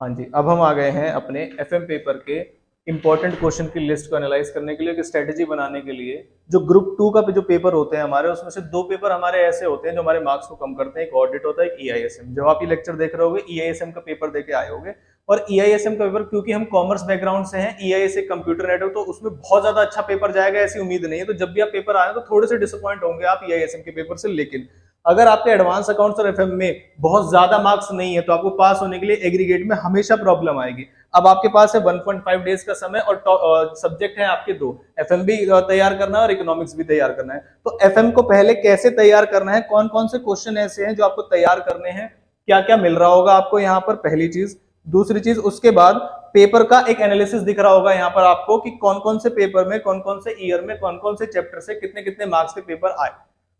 हाँ जी, अब हम आ गए हैं अपने एफएम पेपर के इंपॉर्टेंट क्वेश्चन की लिस्ट को एनालाइज करने के लिए, एक स्ट्रेटेजी बनाने के लिए। जो ग्रुप टू का जो पेपर होते हैं हमारे, उसमें से दो पेपर हमारे ऐसे होते हैं जो हमारे मार्क्स को कम करते हैं। एक ऑडिट होता है, एक ईआईएसएम। जब आप ये लेक्चर देख रहे होगे, ईआईएसएम का पेपर देके आए होगे। और ईआईएसएम का पेपर, क्योंकि हम कॉमर्स बैकग्राउंड से हैं, ईआईएस एक कंप्यूटर नेटवर्क, तो उसमें बहुत ज्यादा अच्छा पेपर जाएगा ऐसी उम्मीद नहीं है। तो जब भी आप पेपर आए तो थोड़े से डिसअपॉइंट होंगे आप ईआईएसएम के पेपर से। लेकिन अगर आपके एडवांस अकाउंट्स और एफएम में बहुत ज्यादा मार्क्स नहीं है तो आपको पास होने के लिए एग्रीगेट में हमेशा प्रॉब्लम आएगी। अब आपके पास है 1.5 डेज का समय और सब्जेक्ट है आपके दो, एफएम भी तैयार करना है और इकोनॉमिक्स भी तैयार करना है। तो एफएम को पहले कैसे तैयार करना है, कौन कौन से क्वेश्चन ऐसे हैं जो आपको तैयार करने हैं, क्या क्या मिल रहा होगा आपको यहाँ पर, पहली चीज। दूसरी चीज, उसके बाद पेपर का एक एनालिसिस दिख रहा होगा यहाँ पर आपको कि कौन कौन से पेपर में, कौन कौन से ईयर में, कौन कौन से चैप्टर से कितने कितने मार्क्स के पेपर आए।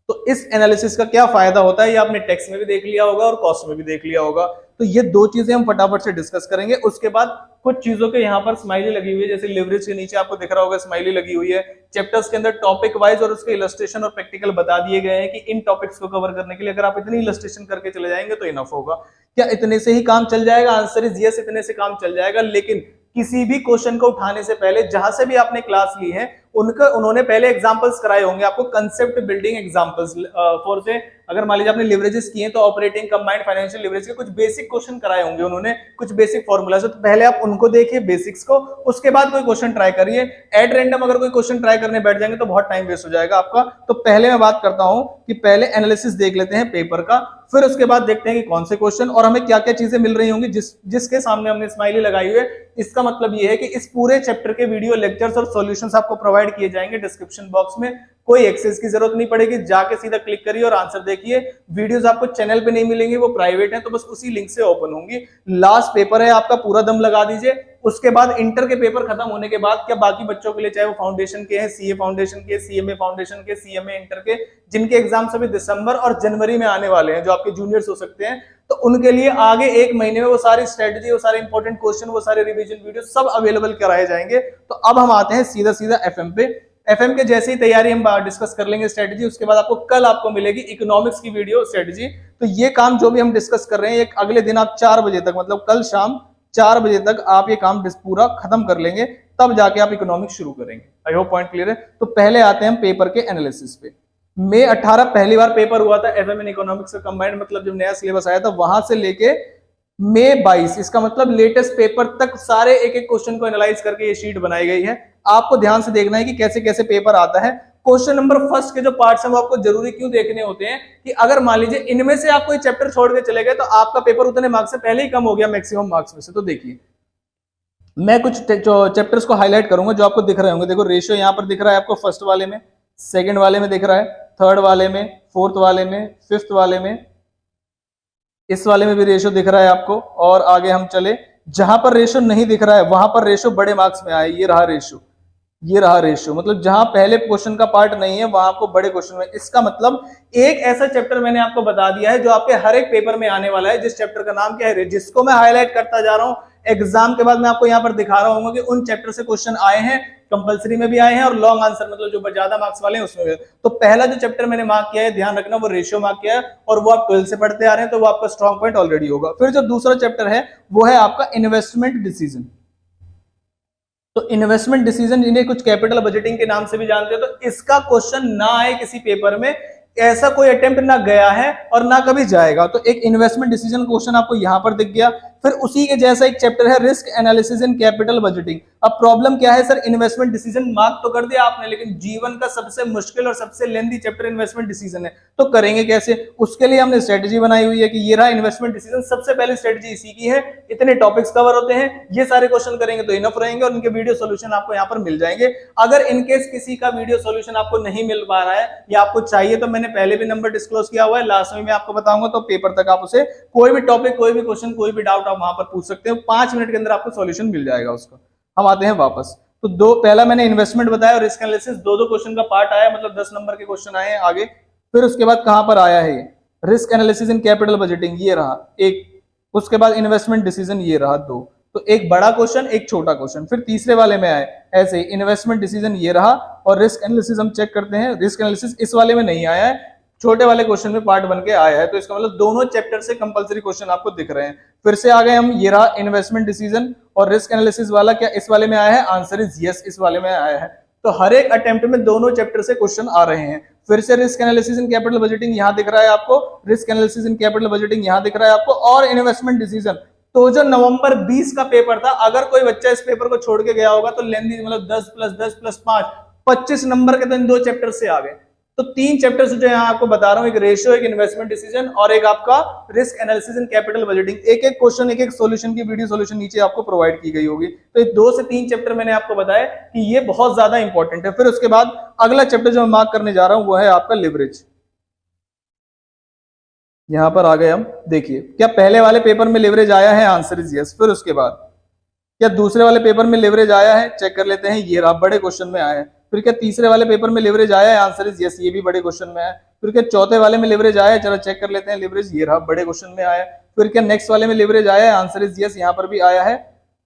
तो इस एनालिसिस का क्या फायदा होता है, ये आपने टेक्स्ट में भी देख लिया होगा और कॉस्ट में भी देख लिया होगा। तो ये दो चीजें हम फटाफट से डिस्कस करेंगे। उसके बाद कुछ चीजों के यहाँ पर स्माइली लगी हुई है, जैसे लिवरेज के नीचे आपको दिख रहा होगा स्माइली लगी हुई है। चैप्टर्स के अंदर टॉपिक वाइज और उसके इलस्ट्रेशन और प्रैक्टिकल बता दिए गए हैं कि इन टॉपिक्स को कवर करने के लिए अगर आप इतनी इलस्ट्रेशन करके चले जाएंगे तो इनफ होगा। क्या इतने से ही काम चल जाएगा? आंसर इज यस, इतने से काम चल जाएगा। लेकिन किसी भी क्वेश्चन को उठाने से पहले, जहां से भी आपने क्लास ली है, उन्होंने पहले एग्जांपल्स कराए होंगे आपको, कंसेप्ट बिल्डिंग एग्जांपल्स। फॉर से अगर मान लीजिए आपने लिवरेजेस किए तो ऑपरेटिंग, कंबाइंड, फाइनेंशियल लिवरेज के कुछ बेसिक क्वेश्चन कराए होंगे उन्होंने, कुछ बेसिक फॉर्मूला। तो पहले आप उनको देखिए बेसिक्स को, उसके बाद कोई क्वेश्चन ट्राई करिए। एट रैंडम अगर कोई क्वेश्चन ट्राई करने बैठ जाएंगे तो बहुत टाइम वेस्ट हो जाएगा आपका। तो पहले मैं बात करता हूं कि पहले एनालिसिस देख लेते हैं पेपर का, फिर उसके बाद देखते हैं कि कौन से क्वेश्चन और हमें क्या क्या चीजें मिल रही होंगी। जिसके सामने हमने स्माइली लगाई हुई है, इसका मतलब ये है कि इस पूरे चैप्टर के वीडियो लेक्चर्स और सॉल्यूशंस आपको प्रोवाइड किए जाएंगे डिस्क्रिप्शन बॉक्स में। कोई एक्सेस की जरूरत नहीं पड़ेगी, जाके सीधा क्लिक करिए और आंसर देखिए। वीडियोस आपको चैनल पे नहीं मिलेंगे, वो प्राइवेट है, तो बस उसी लिंक से ओपन होंगी। लास्ट पेपर है आपका, पूरा दम लगा दीजिए। उसके बाद इंटर के पेपर खत्म होने के बाद, क्या बाकी बच्चों के लिए, चाहे वो फाउंडेशन के हैं, सीए फाउंडेशन के, सीएमए फाउंडेशन के, सीएमए इंटर के, जिनके एग्जाम सभी दिसंबर और जनवरी में आने वाले हैं, जो आपके जूनियर्स हो सकते हैं, तो उनके लिए आगे एक महीने में वो सारी स्ट्रेटजी, वो सारे इंपॉर्टेंट क्वेश्चन, वो सारे रिवीजन वीडियो सब अवेलेबल कराए जाएंगे। तो अब हम आते हैं सीधा सीधा एफएम पे। एफएम के जैसे ही तैयारी हम डिस्कस कर लेंगे स्ट्रेटजी, उसके बाद आपको कल आपको मिलेगी इकोनॉमिक्स की वीडियो स्ट्रेटजी। तो ये काम जो भी हम डिस्कस कर रहे हैं, एक अगले दिन आप 4 बजे तक, मतलब कल शाम 4 बजे तक आप ये काम पूरा खत्म कर लेंगे, तब जाके आप इकोनॉमिक्स शुरू करेंगे। आई होप पॉइंट क्लियर है। तो पहले आते हैं हम पेपर के एनालिसिस पे। मई 18 पहली बार पेपर हुआ था एफएम इन इकोनॉमिक्स का कंबाइंड, मतलब जब नया सिलेबस आया था, वहां से लेके मई 22, इसका मतलब लेटेस्ट पेपर तक सारे एक एक क्वेश्चन को एनालाइज करके ये शीट बनाई गई है। आपको ध्यान से देखना है कि कैसे कैसे पेपर आता है। क्वेश्चन नंबर फर्स्ट के जो पार्ट्स हैं वो आपको जरूरी क्यों देखने होते हैं कि अगर मान लीजिए इनमें से आप कोई चैप्टर छोड़ के चले गए तो आपका पेपर उतने मार्क्स से पहले ही कम हो गया मैक्सिमम मार्क्स में से। तो देखिए, मैं कुछ चैप्टर्स को हाईलाइट करूंगा जो आपको दिख रहे होंगे। देखो, रेशियो यहाँ पर दिख रहा है आपको, फर्स्ट वाले में, सेकंड वाले में दिख रहा है, थर्ड वाले में, फोर्थ वाले में, फिफ्थ वाले में, इस वाले में भी रेशियो दिख रहा है आपको। और आगे हम चले, जहां पर रेशियो नहीं दिख रहा है वहां पर रेशियो बड़े मार्क्स में आए। ये रहा रेशियो, ये रहा रेशियो, मतलब जहां पहले क्वेश्चन का पार्ट नहीं है वहां आपको बड़े क्वेश्चन में। इसका मतलब एक ऐसा चैप्टर मैंने आपको बता दिया है जो आपके हर एक पेपर में आने वाला है, जिस चैप्टर का नाम क्या है, जिसको मैं हाईलाइट करता जा रहा हूं। एग्जाम के बाद मैं आपको यहाँ पर दिखा रहा हूँ कि उन चैप्टर से क्वेश्चन आए हैं, कंपलसरी में भी आए हैं और लॉन्ग आंसर, मतलब जो ज्यादा मार्क्स वाले हैं उसमें भी। तो पहला जो चैप्टर मैंने मार्क किया है, ध्यान रखना, वो रेशियो मार्क किया है और वो आप 12 से पढ़ते आ रहे हैं, तो वो आपका स्ट्रॉन्ग पॉइंट ऑलरेडी होगा। फिर जो दूसरा चैप्टर है वो है आपका इन्वेस्टमेंट डिसीजन। तो इन्वेस्टमेंट डिसीजन, इन्हें कुछ कैपिटल बजटिंग के नाम से भी जानते हैं। तो इसका क्वेश्चन ना आए किसी पेपर में, ऐसा कोई अटेम्प्ट ना गया है और ना कभी जाएगा। तो एक इन्वेस्टमेंट डिसीजन क्वेश्चन आपको यहां पर दिख गया। फिर उसी के जैसा एक चैप्टर है risk analysis in capital budgeting. अब प्रॉब्लम क्या है सर, इन्वेस्टमेंट डिसीजन मार्क तो कर दिया आपने, लेकिन जीवन का सबसे मुश्किल और सबसे लेंथी चैप्टर इन्वेस्टमेंट डिसीजन है। तो करेंगे कैसे? उसके लिए हमने स्ट्रेटेजी बनाई हुई है कि ये रहा इन्वेस्टमेंट डिसीजन। सबसे पहले स्ट्रेटेजी इसी की है, इतने टॉपिक्स कवर होते हैं, ये सारे क्वेश्चन करेंगे तो इनफ रहेंगे और इनके वीडियो सोल्यूशन आपको यहाँ पर मिल जाएंगे। अगर इनकेस किसी का वीडियो सोल्यूशन आपको नहीं मिल पा रहा है या आपको चाहिए, तो मैंने पहले भी नंबर डिस्क्लोज किया हुआ है, लास्ट में मैं आपको बताऊंगा। तो पेपर तक आप उसे कोई भी टॉपिक, कोई भी क्वेश्चन, कोई भी डाउट आप वहां पर पूछ सकते हो। 5 मिनट के अंदर आपको सॉल्यूशन मिल जाएगा उसका। हम आते हैं वापस। तो पहला मैंने इन्वेस्टमेंट बताया और रिस्क एनालिसिस, दो क्वेश्चन का पार्ट आया, मतलब 10 नंबर के क्वेश्चन आए हैं आगे। फिर उसके बाद कहां पर आया है ये risk analysis in capital budgeting, ये रहा एक। उसके बाद इन्वेस्टमेंट डिसीजन, ये रहा 2। तो एक बड़ा क्वेश्चन, एक छोटा क्वेश्चन। फिर तीसरे वाले में आए ऐसे ही इन्वेस्टमेंट डिसीजन, ये रहा। और रिस्क एनालिसिस हम चेक करते हैं, रिस्क एनालिसिस इस वाले में नहीं आया है, छोटे वाले क्वेश्चन में पार्ट बन के आया है, तो इसका मतलब दोनों चैप्टर से कंपलसरी क्वेश्चन आपको दिख रहे हैं। फिर से आ गए हम, ये रहा इन्वेस्टमेंट डिसीजन और रिस्क एनालिसिस वाला, क्या इस वाले में आया है? आंसर इज यस, इस वाले में आया है। तो हर एक अटेम्प्ट में दोनों चैप्टर से क्वेश्चन आ रहे हैं। फिर से risk analysis in capital budgeting यहां दिख रहा है आपको, risk analysis in capital budgeting यहां दिख रहा है आपको, और इन्वेस्टमेंट डिसीजन। तो जो नवंबर 20 का पेपर था, अगर कोई बच्चा इस पेपर को छोड़ के गया होगा तो लेंदी मतलब 10 + 10 + 5 25 नंबर के तो इन दो चैप्टर से आ गए। तो 3 चैप्टर्स जो यहाँ आपको बता रहा हूं, एक रेशियो, एक इन्वेस्टमेंट डिसीजन और एक आपका risk analysis in capital budgeting. एक एक क्वेश्चन, एक एक सॉल्यूशन की वीडियो सॉल्यूशन नीचे आपको प्रोवाइड की गई होगी। तो ये 2 से 3 चैप्टर मैंने आपको बताया कि ये बहुत ज्यादा इंपॉर्टेंट है। फिर उसके बाद अगला चैप्टर जो मैं मार्क करने जा रहा हूं वो है आपका लिवरेज। यहां पर आ गए हम, देखिए क्या पहले वाले पेपर में लिवरेज आया है? Answer is yes. फिर उसके बाद क्या दूसरे वाले पेपर में लिवरेज आया है? चेक कर लेते हैं, ये रहा, बड़े क्वेश्चन में आया है। फिर क्या तीसरे वाले पेपर में लिवरेज आया है? आंसर इज यस, ये भी बड़े क्वेश्चन में है। फिर क्या चौथे वाले में लिवरेज आया है? चलो चेक कर लेते हैं, लिवरेज ये रहा, बड़े क्वेश्चन में आया है। फिर क्या नेक्स्ट वाले में लिवरेज आया है? आंसर इज यस, यहाँ पर भी आया है।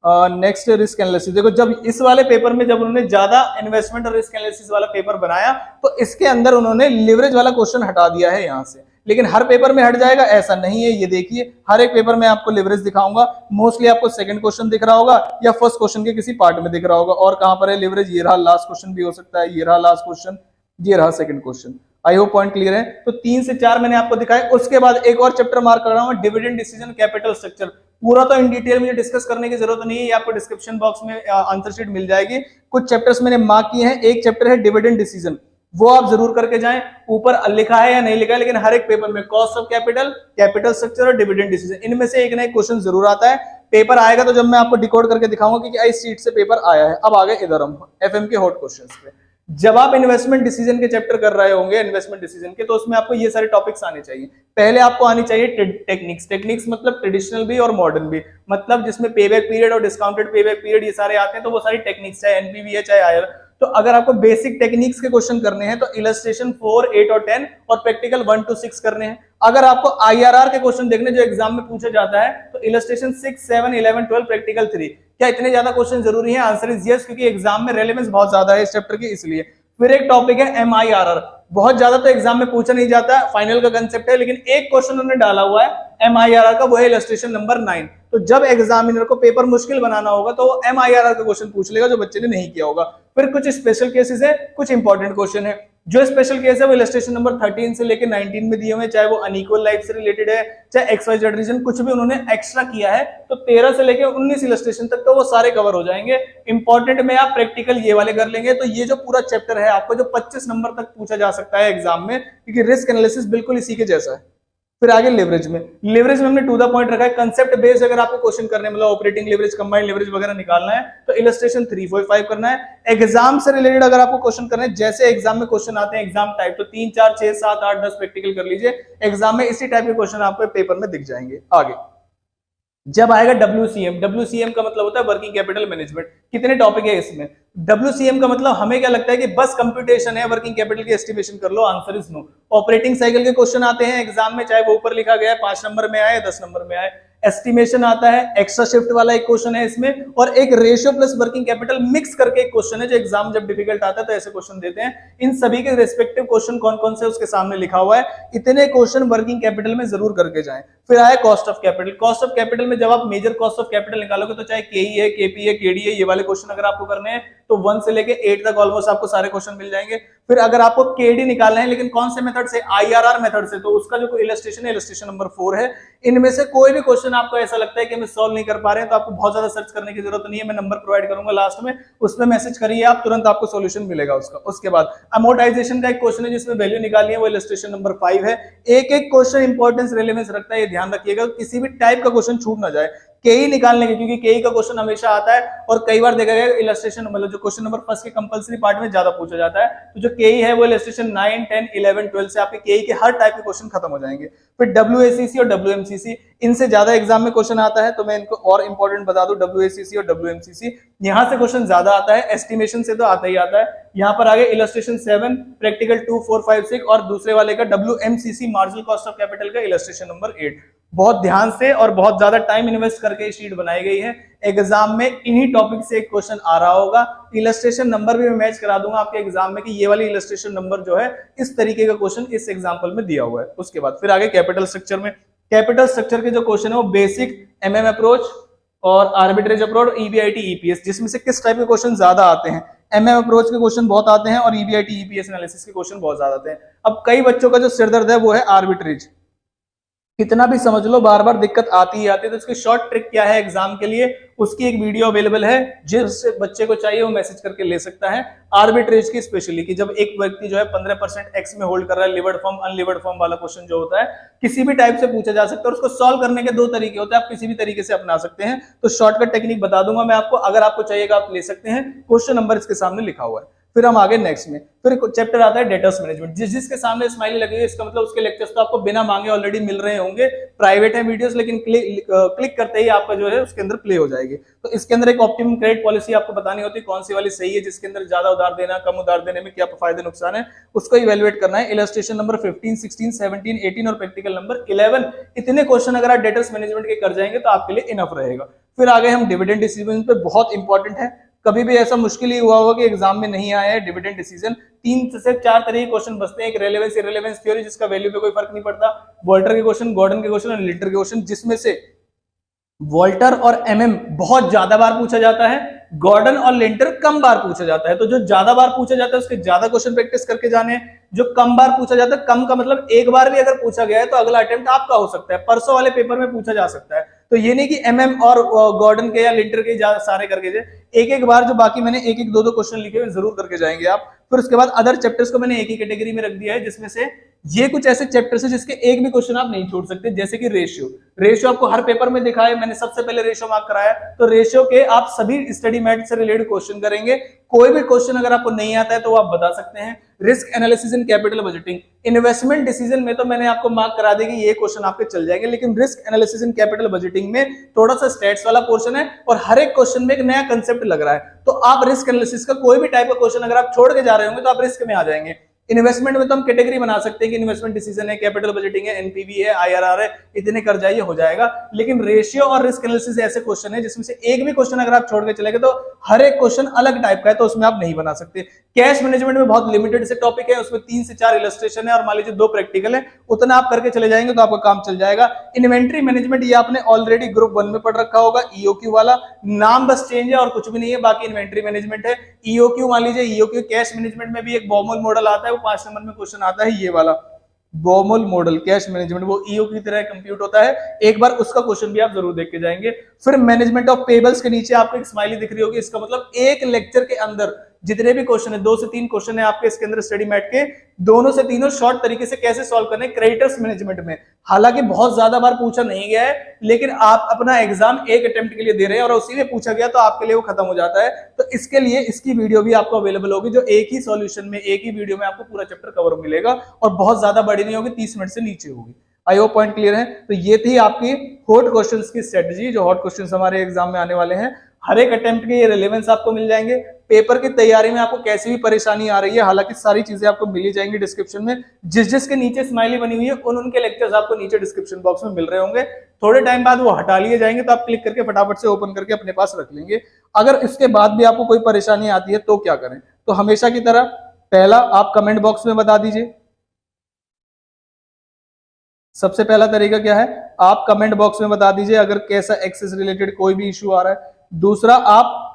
नेक्स्ट रिस्क एनालिसिस, देखो जब इस वाले पेपर में जब उन्होंने ज्यादा इन्वेस्टमेंट और रिस्क एनालिसिस वाला पेपर बनाया तो इसके अंदर उन्होंने लिवरेज वाला क्वेश्चन हटा दिया है यहाँ से। लेकिन हर पेपर में हट जाएगा ऐसा नहीं है, ये देखिए हर एक पेपर में आपको लिवरेज दिखाऊंगा। मोस्टली आपको सेकंड क्वेश्चन दिख रहा होगा या फर्स्ट क्वेश्चन के किसी पार्ट में दिख रहा होगा। और कहां पर है लिवरेज? ये रहा, लास्ट क्वेश्चन भी हो सकता है, ये रहा लास्ट क्वेश्चन, ये रहा second question. I hope point clear है। तो 3 से 4 मैंने आपको दिखाया। उसके बाद एक और चैप्टर मार्क कर रहा हूं, डिविडेंड डिसीजन कैपिटल स्ट्रक्चर। पूरा तो इन डिटेल में डिस्कस करने की जरूरत नहीं है, ये आपको डिस्क्रिप्शन बॉक्स में आंसर शीट मिल जाएगी। कुछ चैप्टर्स मैंने मार्क किए हैं। एक चैप्टर है डिविडेंड डिसीजन, वो आप जरूर करके जाएं। ऊपर लिखा है या नहीं लिखा है, लेकिन हर एक पेपर में cost of capital, capital structure और डिविडेंड डिसीजन, इनमें से एक ना एक क्वेश्चन जरूर आता है। पेपर आएगा तो जब मैं आपको डिकोड करके दिखाऊंगा कि इस सीट से पेपर आया है। अब आ गए इधर हम एफएम के हॉट क्वेश्चंस पे। जब आप इन्वेस्टमेंट डिसीजन के चैप्टर कर रहे होंगे, इन्वेस्टमेंट डिसीजन के, तो उसमें आपको ये सारे टॉपिक्स आने चाहिए। पहले आपको आनी चाहिए टेक्निक्स। टेक्निक्स मतलब ट्रेडिशनल भी और मॉडर्न भी, मतलब जिसमें पेबैक पीरियड और डिस्काउंटेड पेबैक पीरियड ये सारे आते हैं, तो वो सारी टेक्निक्स, चाहे एनपीवी है चाहे आईआर। तो अगर आपको बेसिक टेक्निक्स के क्वेश्चन करने हैं तो इलस्ट्रेशन 4, 8 और 10 और प्रैक्टिकल 1 to 6 करने हैं। अगर आपको आईआरआर के क्वेश्चन देखने जो एग्जाम में पूछा जाता है तो इलस्ट्रेशन 6, 7, 11, 12, प्रैक्टिकल 3। क्या इतने ज्यादा क्वेश्चन जरूरी है? आंसर इज यस, क्योंकि एग्जाम में रेलेवेंस बहुत ज्यादा है इस चैप्टर की, इसलिए। फिर एक टॉपिक है एमआईआरआर, बहुत ज्यादा तो एग्जाम में पूछा नहीं जाता, फाइनल का कंसेप्ट है, लेकिन एक क्वेश्चन उन्होंने डाला हुआ है एमआईआरआर का, वो है इलस्ट्रेशन नंबर 9। तो जब एग्जामिनर को पेपर मुश्किल बनाना होगा तो वो एमआईआरआर का क्वेश्चन पूछ लेगा जो बच्चे ने नहीं किया होगा। फिर कुछ स्पेशल केसेस है, कुछ इंपॉर्टेंट क्वेश्चन है। जो स्पेशल केस है वो इलस्ट्रेशन नंबर 13 से लेकर 19 में दिए हुए, चाहे वो अनइक्वल लाइफ से रिलेटेड है, चाहे XYZ रीजन, कुछ भी उन्होंने एक्स्ट्रा किया है। तो 13 से लेकर 19 इलस्ट्रेशन तक तो वो सारे कवर हो जाएंगे। इंपॉर्टेंट में आप प्रैक्टिकल ये वाले कर लेंगे तो ये जो पूरा चैप्टर है आपको जो 25 नंबर तक पूछा जा सकता है एग्जाम में, क्योंकि रिस्क एनालिसिस बिल्कुल इसी के जैसा है। फिर आगे लिवरेज में, लिवरेज में हमने टू द पॉइंट रखा है, कंसेप्ट बेस्ड। अगर आपको क्वेश्चन करने मतलब ऑपरेटिंग लिवरेज, कंबाइंड लिवरेज वगैरह निकालना है तो इलस्ट्रेशन 3, 4, 5 करना है। एग्जाम से रिलेटेड अगर आपको क्वेश्चन करना है, जैसे एग्जाम में क्वेश्चन आते हैं एग्जाम टाइप, तो 3, 4, 6, 7, 8, 10 प्रैक्टिकल कर लीजिए। एग्जाम में इसी टाइप के क्वेश्चन आपको पेपर में दिख जाएंगे। आगे जब आएगा WCM, WCM का मतलब होता है वर्किंग कैपिटल मैनेजमेंट। कितने टॉपिक है इसमें? WCM का मतलब हमें क्या लगता है कि बस कंप्यूटेशन है, वर्किंग कैपिटल की एस्टिमेशन कर लो, answer is no. Operating cycle के क्वेश्चन आते हैं एग्जाम में, चाहे वो ऊपर लिखा गया है 5 नंबर में आए 10 नंबर में आए। एस्टिमेशन आता है, एक्स्ट्रा शिफ्ट वाला एक क्वेश्चन है इसमें, और एक ratio plus working capital mix करके एक क्वेश्चन है जो एग्जाम जब डिफिकल्ट आता है तो ऐसे क्वेश्चन देते हैं। इन सभी के रिस्पेक्टिव क्वेश्चन कौन कौन से उसके सामने लिखा हुआ है, इतने क्वेश्चन वर्किंग कैपिटल में जरूर करके जाएं। फिर आया cost of capital. Cost of capital में जब आप मेजर कॉस्ट ऑफ कैपिटल निकालोगे तो चाहे केई है, केपी है, केडी है, ये वाले क्वेश्चन अगर आपको करने हैं तो 1 से लेके 8 तक ऑलमोस्ट आपको सारे क्वेश्चन मिल जाएंगे। फिर अगर आपको केडी निकालना है, लेकिन कौन से मेथड से? आईआरआर मेथड से, तो उसका जो इलस्ट्रेशन है इलस्ट्रेशन नंबर 4 है। इनमें से कोई भी क्वेश्चन आपको ऐसा लगता है कि हम सॉल्व नहीं कर पा रहे हैं तो आपको बहुत ज्यादा सर्च करने की जरूरत नहीं है, मैं नंबर प्रोवाइड करूंगा लास्ट में, उसमें मैसेज करिए आप, तुरंत आपको सॉल्यूशन मिलेगा उसका। उसके बाद अमोर्टाइजेशन का एक क्वेश्चन है जिसमें वैल्यू निकालनी है, वो इलस्ट्रेशन नंबर 5 है। एक एक क्वेश्चन इंपॉर्टेंस रेलेवेंस रखता है, ये ध्यान रखिएगा, किसी भी टाइप का क्वेश्चन छूट ना जाए। केई निकालने के, क्योंकि केई का क्वेश्चन हमेशा आता है और कई बार देखा गया इलस्ट्रेशन मतलब जो क्वेश्चन नंबर फर्स्ट के कंपलसरी पार्ट में ज्यादा पूछा जाता है, तो जो केई है वो इलस्ट्रेशन 9, 10, 11, 12 से आपके केई के हर टाइप के क्वेश्चन खत्म हो जाएंगे। फिर WACC और WMCC, इनसे ज्यादा एग्जाम में क्वेश्चन आता है, तो मैं इनको और इंपॉर्टेंट बता दूं, WACC और WMCC यहां से क्वेश्चन ज्यादा आता है, एस्टिमेशन से तो आता ही आता है। यहां पर आगे इलस्ट्रेशन 7, प्रैक्टिकल 2, 4, 5, 6 और दूसरे वाले का WMCC marginal cost of capital का इलस्ट्रेशन नंबर 8। बहुत ध्यान से और बहुत ज्यादा टाइम इन्वेस्ट करके ये शीट बनाई गई है। एग्जाम में इन्हीं टॉपिक से एक क्वेश्चन आ रहा होगा। इलस्ट्रेशन नंबर भी मैं मैच करा दूंगा आपके एग्जाम में कि ये वाली इलस्ट्रेशन नंबर जो है इस तरीके का क्वेश्चन इस एग्जाम्पल में दिया हुआ है। उसके बाद फिर आगे कैपिटल स्ट्रक्चर में, कैपिटल स्ट्रक्चर के जो क्वेश्चन है वो बेसिक, एमएम अप्रोच और आर्बिट्रेज अप्रोच, ईबीआईटी ईपीएस, जिसमें से किस टाइप के क्वेश्चन ज्यादा आते हैं? एमएम अप्रोच के क्वेश्चन बहुत आते हैं और ईबीआईटी ईपीएस एनालिसिस के क्वेश्चन बहुत ज्यादा आते हैं। अब कई बच्चों का जो सिरदर्द है वो है आर्बिट्रेज। कितना भी समझ लो बार बार दिक्कत आती ही आती है। तो इसकी शॉर्ट ट्रिक क्या है एग्जाम के लिए, उसकी एक वीडियो अवेलेबल है, जिस बच्चे को चाहिए वो मैसेज करके ले सकता है। आर्बिट्रेज की स्पेशली कि जब एक व्यक्ति जो है 15% एक्स में होल्ड कर रहा है, लिवर्ड फॉर्म अनलिवर्ड फॉर्म वाला क्वेश्चन जो होता है किसी भी टाइप से पूछा जा सकता है और उसको सॉल्व करने के दो तरीके होते हैं, आप किसी भी तरीके से अपना सकते हैं। तो शॉर्टकट टेक्निक बता दूंगा मैं आपको, अगर आपको चाहिएगा आप ले सकते हैं। क्वेश्चन नंबर इसके सामने लिखा हुआ है। फिर हम आगे नेक्स्ट में, फिर चैप्टर आता है डेटास मैनेजमेंट। जिसके सामने स्माइली लगी है इसका मतलब उसके लेक्चर्स तो आपको बिना मांगे ऑलरेडी मिल रहे होंगे। प्राइवेट है वीडियोस, लेकिन क्लिक करते ही आपका जो है उसके अंदर प्ले हो जाएगी। तो इसके अंदर एक ऑप्टिमम क्रेडिट पॉलिसी आपको बतानी होती है, कौन सी वाली सही है, जिसके अंदर ज्यादा उधार देना, कम उधार देने में क्या फायदे नुकसान है, उसको इवेलुएट करना है। इलस्ट्रेशन नंबर 15, 16, 17, 18 और प्रैक्टिकल नंबर 11, इतने क्वेश्चन अगर आप डेटास मैनेजमेंट के कर जाएंगे तो आपके लिए इनफ रहेगा। फिर आगे हम डिविडेंड डिसीजन पे, बहुत इंपॉर्टेंट है। कभी भी ऐसा मुश्किल ही हुआ होगा कि एग्जाम में नहीं आया है डिविडेंड डिसीजन। 3 से 4 तरह के क्वेश्चन बचते हैं, एक रेलेवेंस इररेलेवेंस थ्योरी जिसका वैल्यू पे कोई फर्क नहीं पड़ता, वॉल्टर के क्वेश्चन, गॉर्डन के क्वेश्चन और लिटर के क्वेश्चन, जिसमें से वॉल्टर और एमएम बहुत ज्यादा बार पूछा जाता है, गॉर्डन और लिंटर कम बार पूछा जाता है। तो जो ज्यादा बार पूछा जाता है उसके ज्यादा क्वेश्चन प्रैक्टिस करके जाने हैं। जो कम बार पूछा जाता है, कम का मतलब एक बार भी अगर पूछा गया है तो अगला अटेम्प्ट आपका हो सकता है, परसों वाले पेपर में पूछा जा सकता है। तो ये नहीं कि एमएम और गॉर्डन के या लिंटर के सारे करके जाए, एक एक बार जो बाकी मैंने एक एक दो दो क्वेश्चन लिखे हुए जरूर करके जाएंगे आप। फिर उसके बाद अदर चैप्टर्स को मैंने एक ही कैटेगरी में रख दिया है, जिसमें से ये कुछ ऐसे चैप्टर्स है जिसके एक भी क्वेश्चन आप नहीं छोड़ सकते, जैसे कि रेशियो। रेशियो आपको हर पेपर में दिखा है, मैंने सबसे पहले रेशियो मार्क कराया, तो रेशियो के आप सभी स्टडी मैट से रिलेटेड क्वेश्चन करेंगे। कोई भी क्वेश्चन अगर आपको नहीं आता है तो आप बता सकते हैं। Risk analysis in capital budgeting, investment decision में तो मैंने आपको मार्क करा दी कि ये क्वेश्चन आपके चल जाएंगे, लेकिन risk analysis in capital budgeting में थोड़ा सा स्टैट्स वाला पोर्शन है और हर एक क्वेश्चन में एक नया कंसेप्ट लग रहा है। तो आप रिस्क एनालिसिस का कोई भी टाइप का क्वेश्चन अगर आप छोड़ के जा रहे होंगे तो आप रिस्क में आ जाएंगे। इन्वेस्टमेंट में तो हम कैटेगरी बना सकते हैं कि इन्वेस्टमेंट डिसीजन है, कैपिटल बजटिंग है, एनपीवी है, आईआरआर है, इतने कर जाइए हो जाएगा। लेकिन रेशियो और रिस्क एनालिसिस ऐसे क्वेश्चन है जिसमें से एक भी क्वेश्चन अगर आप छोड़ के चले गए तो हर एक क्वेश्चन अलग टाइप का है, तो उसमें आप नहीं बना सकते। कैश मैनेजमेंट में बहुत लिमिटेड से टॉपिक है, उसमें 3 से 4 इलस्ट्रेशन है और मान लीजिए 2 प्रैक्टिकल है, उतना आप करके चले जाएंगे तो आपका काम चल जाएगा। इन्वेंट्री मैनेजमेंट ये आपने ऑलरेडी ग्रुप 1 में पढ़ रखा होगा, ईओक्यू वाला, नाम बस चेंज है और कुछ भी नहीं है, बाकी इन्वेंट्री मैनेजमेंट है। ईओक्यू मान लीजिए, ईओक्यू कैश मैनेजमेंट में भी एक बॉमोल मॉडल आता है, वो 5 नंबर में क्वेश्चन आता है, ये वाला बॉमोल मॉडल कैश मैनेजमेंट, वो ईओ की तरह कंप्यूट होता है, एक बार उसका क्वेश्चन भी आप जरूर देख के जाएंगे। फिर मैनेजमेंट ऑफ पेबल्स के नीचे आपको एक स्माइली दिख रही होगी, इसका मतलब एक लेक्चर के अंदर जितने भी क्वेश्चन है, 2 से 3 क्वेश्चन है आपके इसके अंदर स्टडी मैट के, दोनों से तीनों शॉर्ट तरीके से कैसे सॉल्व करने क्रेडिटर्स मैनेजमेंट में। हालांकि बहुत ज्यादा बार पूछा नहीं गया है, लेकिन आप अपना एग्जाम एक अटेम्प्ट के लिए दे रहे हैं और उसी में पूछा गया तो आपके लिए वो खत्म हो जाता है। तो इसके लिए इसकी वीडियो भी आपको अवेलेबल होगी, जो एक ही सॉल्यूशन में एक ही वीडियो में आपको पूरा चैप्टर कवर मिलेगा और बहुत ज्यादा बड़ी नहीं होगी, 30 मिनट से नीचे होगी। आई होप पॉइंट क्लियर है। तो ये थी आपकी हॉट क्वेश्चंस की स्ट्रेटजी, जो हॉट क्वेश्चंस हमारे एग्जाम में आने वाले हैं। हर एक अटेम्प्ट के ये रिलेवेंस आपको मिल जाएंगे। पेपर की तैयारी में आपको कैसी भी परेशानी आ रही है, हालांकि सारी चीजें आपको मिली जाएंगी डिस्क्रिप्शन में। जिसके नीचे स्माइली बनी हुई है उनके लेक्चर्स आपको नीचे डिस्क्रिप्शन बॉक्स में मिल रहे होंगे। थोड़े टाइम बाद वो हटा लिए जाएंगे, तो आप क्लिक करके फटाफट से ओपन करके अपने पास रख लेंगे। अगर इसके बाद भी आपको कोई परेशानी आती है तो क्या करें? तो हमेशा की तरह पहला आप कमेंट बॉक्स में बता दीजिए। सबसे पहला तरीका क्या है, आप कमेंट बॉक्स में बता दीजिए अगर कैसा एक्सेस रिलेटेड कोई भी इश्यू आ रहा है। दूसरा, आप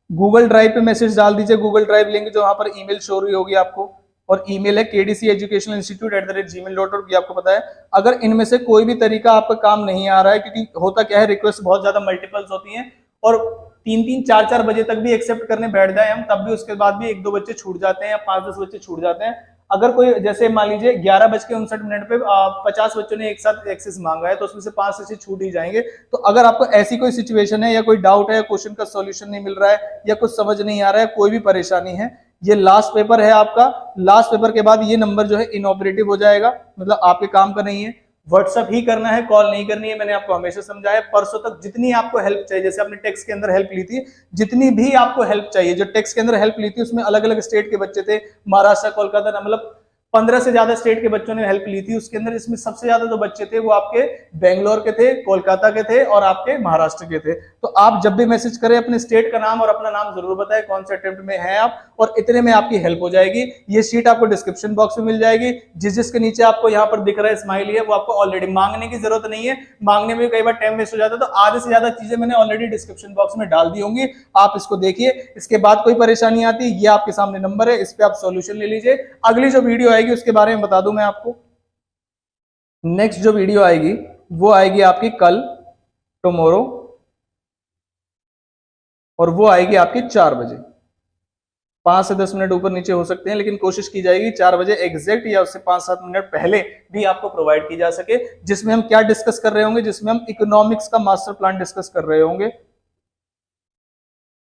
गूगल ड्राइव पे मैसेज डाल दीजिए, गूगल ड्राइव लिंक जो वहां पर ईमेल शो रही होगी आपको, और ईमेल है kdceducationalinstitute@gmail.com, आपको पता है। अगर इनमें से कोई भी तरीका आपका काम नहीं आ रहा है, क्योंकि होता क्या है, रिक्वेस्ट बहुत ज्यादा मल्टीपल्स होती हैं और 3-3, 4-4 बजे तक भी एक्सेप्ट करने बैठ जाए हम, तब भी उसके बाद भी 1-2 बच्चे छूट जाते हैं या 5-10 बच्चे छूट जाते हैं। अगर कोई जैसे मान लीजिए 11:59 पे 50 बच्चों ने एक साथ एक्सेस मांगा है, तो उसमें से 5 से छूट ही जाएंगे। तो अगर आपको ऐसी कोई सिचुएशन है या कोई डाउट है या क्वेश्चन का सॉल्यूशन नहीं मिल रहा है या कुछ समझ नहीं आ रहा है, कोई भी परेशानी है, ये लास्ट पेपर है आपका। लास्ट पेपर के बाद ये नंबर जो है इनऑपरेटिव हो जाएगा, मतलब आपके काम का नहीं है। व्हाट्सएप ही करना है, कॉल नहीं करनी है, मैंने आपको हमेशा समझाया। परसों तक जितनी आपको हेल्प चाहिए, जैसे आपने टेक्स्ट के अंदर हेल्प ली थी, जितनी भी आपको हेल्प चाहिए, जो टेक्स्ट के अंदर हेल्प ली थी उसमें अलग अलग स्टेट के बच्चे थे, महाराष्ट्र, कोलकाता, मतलब 15 से ज्यादा स्टेट के बच्चों ने हेल्प ली थी उसके अंदर। इसमें सबसे ज्यादा जो बच्चे थे वो आपके बेंगलोर के थे, कोलकाता के थे और आपके महाराष्ट्र के थे। तो आप जब भी मैसेज करें अपने स्टेट का नाम और अपना नाम जरूर बताएं, कौन से अटेम्प्ट में हैं आप, और इतने में आपकी हेल्प हो जाएगी। ये शीट आपको डिस्क्रिप्शन बॉक्स में मिल जाएगी। जिसके नीचे आपको यहाँ पर दिख रहा है स्माइली है, वो आपको ऑलरेडी, मांगने की जरूरत नहीं है, मांगने में कई बार टाइम वेस्ट हो जाता है। तो आधे से ज्यादा चीजें मैंने ऑलरेडी डिस्क्रिप्शन बॉक्स में डाल दी होंगी, आप इसको देखिए। इसके बाद कोई परेशानी आती है, ये आपके सामने नंबर है, इस पे आप सॉल्यूशन ले लीजिए। अगली जो वीडियो आएगी उसके बारे में बता दूं मैं आपको। नेक्स्ट जो वीडियो आएगी वो आएगी आपकी कल, टुमारो, और वो आएगी आपकी 4 बजे। 5 से 10 मिनट ऊपर नीचे हो सकते हैं, लेकिन कोशिश की जाएगी 4 बजे एग्जैक्ट या उससे 5-7 मिनट पहले भी आपको प्रोवाइड की जा सके। जिसमें हम क्या डिस्कस कर रहे होंगे, जिसमें हम इकोनॉमिक्स का मास्टर प्लान डिस्कस कर रहे होंगे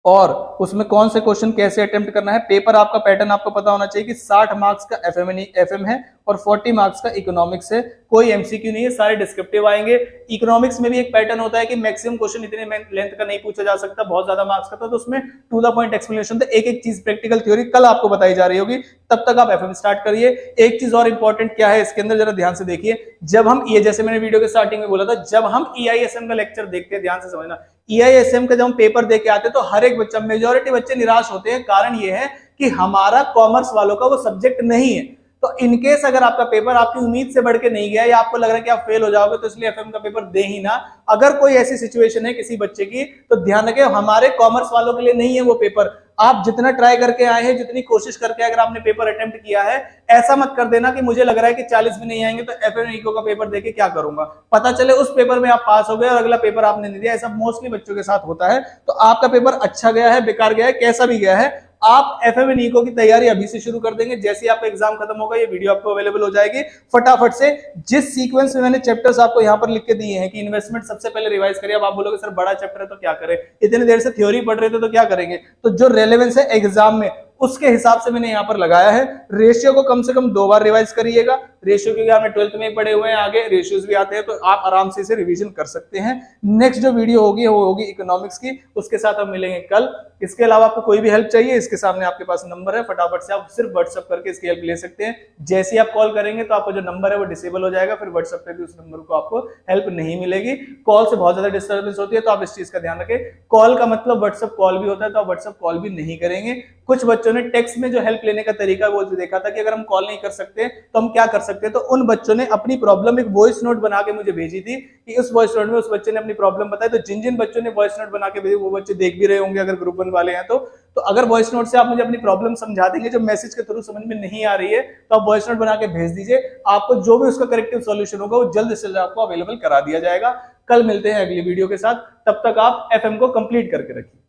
और उसमें कौन से क्वेश्चन कैसे अटेम्प्ट करना है। पेपर आपका पैटर्न आपको पता होना चाहिए कि 60 मार्क्स का एफएम है और 40 मार्क्स का इकोनॉमिक्स है। कोई एमसीक्यू नहीं है, सारे डिस्क्रिप्टिव आएंगे। इकोनॉमिक्स में भी एक पैटर्न होता है कि मैक्सिमम क्वेश्चन इतने लेंथ का नहीं पूछा जा सकता, बहुत ज्यादा मार्क्स का, तो उसमें टू द पॉइंट एक्सप्लेनेशन, तो एक एक चीज प्रैक्टिकल थ्योरी कल आपको बताई जा रही होगी, तब तक आप एफएम स्टार्ट करिए। एक चीज और इंपॉर्टेंट क्या है इसके अंदर, जरा ध्यान से देखिए। जब हम ये, जैसे मैंने वीडियो के स्टार्टिंग में बोला था, जब हम ईआईएसएम का लेक्चर देखते हैं, ध्यान से समझना, ईआईएसएम का जब हम पेपर देके आते हैं तो हर एक बच्चा, मेजॉरिटी बच्चे निराश होते हैं। कारण ये है कि हमारा कॉमर्स वालों का वो सब्जेक्ट नहीं है। तो इनकेस अगर आपका पेपर आपकी उम्मीद से बढ़ के नहीं गया या आपको लग रहा है कि आप फेल हो जाओगे, तो इसलिए एफएम का पेपर दे ही ना। अगर कोई ऐसी सिचुएशन है किसी बच्चे की, तो ध्यान रखें, हमारे कॉमर्स वालों के लिए नहीं है वो पेपर। आप जितना ट्राई करके आए हैं, जितनी कोशिश करके अगर आपने पेपर अटेम्प्ट किया है, ऐसा मत कर देना कि मुझे लग रहा है कि 40 भी नहीं आएंगे तो एफएम इको का पेपर देके क्या करूंगा। पता चले उस पेपर में आप पास हो गए और अगला पेपर आपने नहीं दिया। ऐसा मोस्टली बच्चों के साथ होता है। तो आपका पेपर अच्छा गया है, बेकार गया है, कैसा भी गया है, आप एफएम एंड इको की तैयारी अभी से शुरू कर देंगे। जैसे ही आपका एग्जाम खत्म होगा, ये वीडियो आपको अवेलेबल हो जाएगी। फटाफट से जिस सीक्वेंस में मैंने चैप्टर्स आपको यहाँ पर लिख के दिए हैं कि इन्वेस्टमेंट सबसे पहले रिवाइज करिए। अब आप बोलोगे सर बड़ा चैप्टर है तो क्या करें, इतनी देर से थ्योरी पढ़ रहे थे तो क्या करेंगे, तो जो रेलेवेंस है एग्जाम में उसके हिसाब से मैंने यहाँ पर लगाया है। रेशियो को कम से कम 2 बार रिवाइज करिएगा। रेशियो क्योंकि आपने 12th में पढ़े हुए हैं, आगे रेशियोज भी आते हैं, तो आप आराम से इसे रिवीजन कर सकते हैं। नेक्स्ट जो वीडियो होगी वो होगी इकोनॉमिक्स की, उसके साथ हम मिलेंगे कल। इसके अलावा आपको कोई भी हेल्प चाहिए, इसके सामने आपके पास नंबर है, फटाफट से आप सिर्फ व्हाट्सएप करके इसकी हेल्प ले सकते हैं। जैसे ही आप कॉल करेंगे तो आपको जो नंबर है वो डिसेबल हो जाएगा, फिर व्हाट्सएप पे भी उस नंबर को आपको हेल्प नहीं मिलेगी। कॉल से बहुत ज्यादा डिस्टर्बेंस होती है, तो आप इस चीज का ध्यान रखें। कॉल का मतलब व्हाट्सएप कॉल भी होता है, तो आप व्हाट्सएप कॉल भी नहीं करेंगे। कुछ बच्चों ने टेक्स्ट में जो हेल्प लेने का तरीका वो देखा था कि अगर हम कॉल नहीं कर सकते तो हम क्या कर सकते हैं, तो उन बच्चों ने अपनी प्रॉब्लम एक वॉइस नोट बना के मुझे भेजी थी कि उस वॉइस नोट में उस बच्चे ने अपनी प्रॉब्लम बताई। तो जिन जिन बच्चों ने वॉइस नोट बना के भेजी वो बच्चे देख भी रहे होंगे अगर ग्रुप 1 वाले हैं तो अगर वॉइस नोट से आप मुझे अपनी प्रॉब्लम समझा देंगे जो मैसेज के थ्रू समझ में नहीं आ रही है, तो आप वॉइस नोट बना के भेज दीजिए। आपको जो भी उसका करेक्टिव सॉल्यूशन होगा वो जल्द से जल्द आपको अवेलेबल करा दिया जाएगा। कल मिलते हैं अगली वीडियो के साथ, तब तक आप एफएम को कंप्लीट करके रखिए।